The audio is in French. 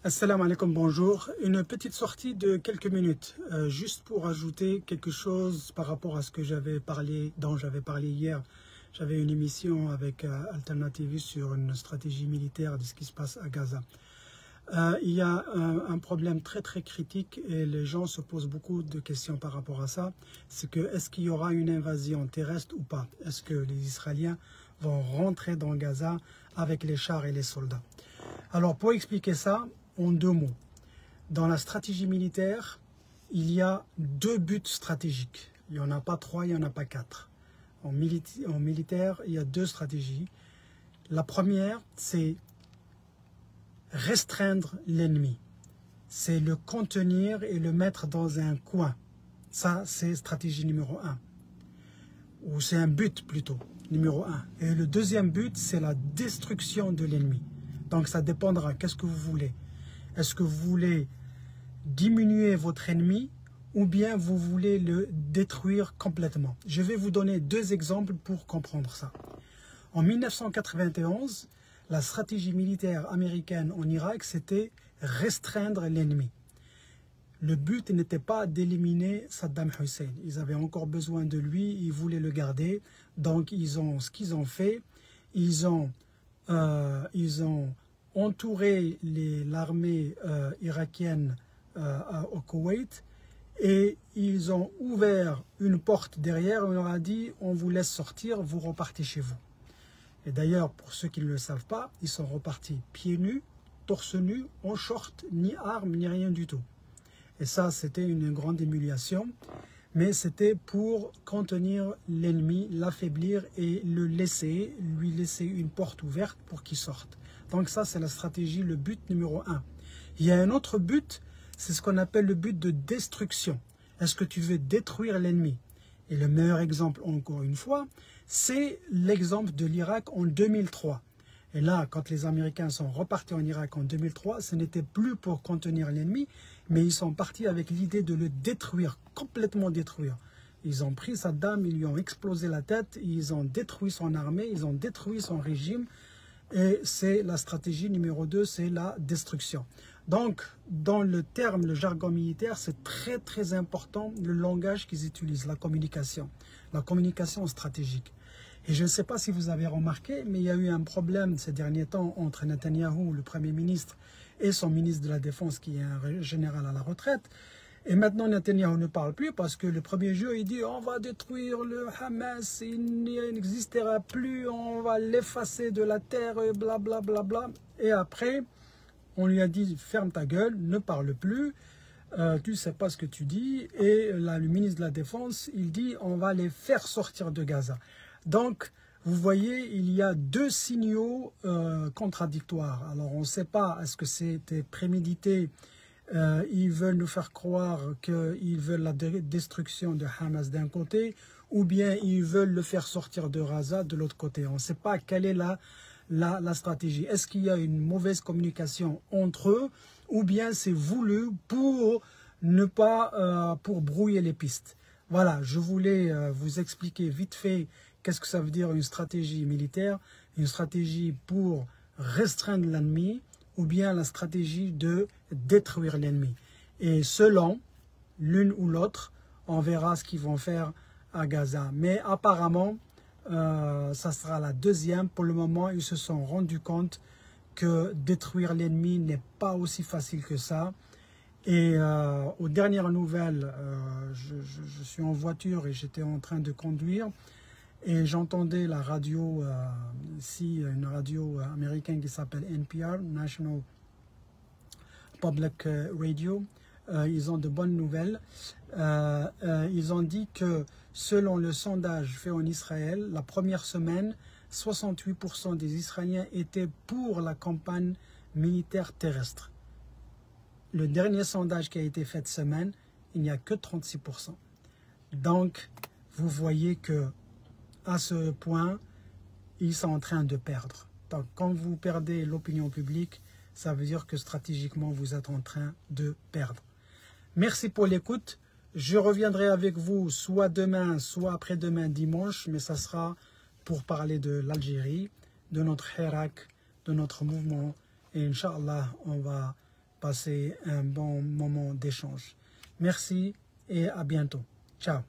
Assalamu alaikum, bonjour. Une petite sortie de quelques minutes, juste pour ajouter quelque chose par rapport à ce que dont j'avais parlé hier. J'avais une émission avec Alternative sur une stratégie militaire de ce qui se passe à Gaza. Il y a un problème très critique et les gens se posent beaucoup de questions par rapport à ça. C'est que est-ce qu'il y aura une invasion terrestre ou pas? Est-ce que les Israéliens vont rentrer dans Gaza avec les chars et les soldats? Alors pour expliquer ça, en deux mots, dans la stratégie militaire, il y a deux buts stratégiques. Il n'y en a pas trois, il n'y en a pas quatre. En militaire, il y a deux stratégies. La première, c'est restreindre l'ennemi. C'est le contenir et le mettre dans un coin. Ça, c'est stratégie numéro un. Ou c'est un but plutôt, numéro un. Et le deuxième but, c'est la destruction de l'ennemi. Donc ça dépendra, qu'est-ce que vous voulez? Est-ce que vous voulez diminuer votre ennemi ou bien vous voulez le détruire complètement? Je vais vous donner deux exemples pour comprendre ça. En 1991, la stratégie militaire américaine en Irak, c'était restreindre l'ennemi. Le but n'était pas d'éliminer Saddam Hussein. Ils avaient encore besoin de lui, ils voulaient le garder. Donc ce qu'ils ont fait, ils ont entouré l'armée irakienne au Koweït et ils ont ouvert une porte derrière. On leur a dit on vous laisse sortir, vous repartez chez vous. Et d'ailleurs, pour ceux qui ne le savent pas, ils sont repartis pieds nus, torse nu, en short, ni armes, ni rien du tout. Et ça, c'était une grande humiliation. Mais c'était pour contenir l'ennemi, l'affaiblir et lui laisser une porte ouverte pour qu'il sorte. Donc ça, c'est la stratégie, le but numéro un. Il y a un autre but, c'est ce qu'on appelle le but de destruction. Est-ce que tu veux détruire l'ennemi? Et le meilleur exemple, encore une fois, c'est l'exemple de l'Irak en 2003. Et là, quand les Américains sont repartis en Irak en 2003, ce n'était plus pour contenir l'ennemi, mais ils sont partis avec l'idée de le détruire, complètement détruire. Ils ont pris Saddam, ils lui ont explosé la tête, ils ont détruit son armée, ils ont détruit son régime. Et c'est la stratégie numéro 2, c'est la destruction. Donc, dans le terme, le jargon militaire, c'est très important le langage qu'ils utilisent, la communication stratégique. Et je ne sais pas si vous avez remarqué, mais il y a eu un problème ces derniers temps entre Netanyahou, le Premier ministre, et son ministre de la Défense, qui est un général à la retraite. Et maintenant, Netanyahou ne parle plus parce que le premier jour, il dit on va détruire le Hamas, il n'existera plus, on va l'effacer de la terre, blablabla. Et après, on lui a dit ferme ta gueule, ne parle plus, tu ne sais pas ce que tu dis. Et là, le ministre de la Défense, il dit on va les faire sortir de Gaza. Donc, vous voyez, il y a deux signaux contradictoires. Alors, on ne sait pas, est-ce que c'était prémédité? Ils veulent nous faire croire qu'ils veulent la destruction de Hamas d'un côté, ou bien ils veulent le faire sortir de Gaza de l'autre côté. On ne sait pas quelle est la stratégie. Est-ce qu'il y a une mauvaise communication entre eux, ou bien c'est voulu pour pour brouiller les pistes. Voilà, je voulais vous expliquer vite fait qu'est-ce que ça veut dire une stratégie militaire, une stratégie pour restreindre l'ennemi, ou bien la stratégie de détruire l'ennemi. Et selon l'une ou l'autre, on verra ce qu'ils vont faire à Gaza. Mais apparemment, ça sera la deuxième. Pour le moment, ils se sont rendus compte que détruire l'ennemi n'est pas aussi facile que ça. Et aux dernières nouvelles, je suis en voiture et j'étais en train de conduire. Et j'entendais la radio, ici, une radio américaine qui s'appelle NPR, National Public Radio. Ils ont de bonnes nouvelles. Ils ont dit que selon le sondage fait en Israël, la première semaine, 68% des Israéliens étaient pour la campagne militaire terrestre. Le dernier sondage qui a été fait cette semaine, il n'y a que 36%. Donc, vous voyez que à ce point, ils sont en train de perdre. Donc, quand vous perdez l'opinion publique, ça veut dire que stratégiquement, vous êtes en train de perdre. Merci pour l'écoute. Je reviendrai avec vous soit demain, soit après-demain, dimanche, mais ça sera pour parler de l'Algérie, de notre Hirak, de notre mouvement. Et Inch'Allah, on va passer un bon moment d'échange. Merci et à bientôt. Ciao.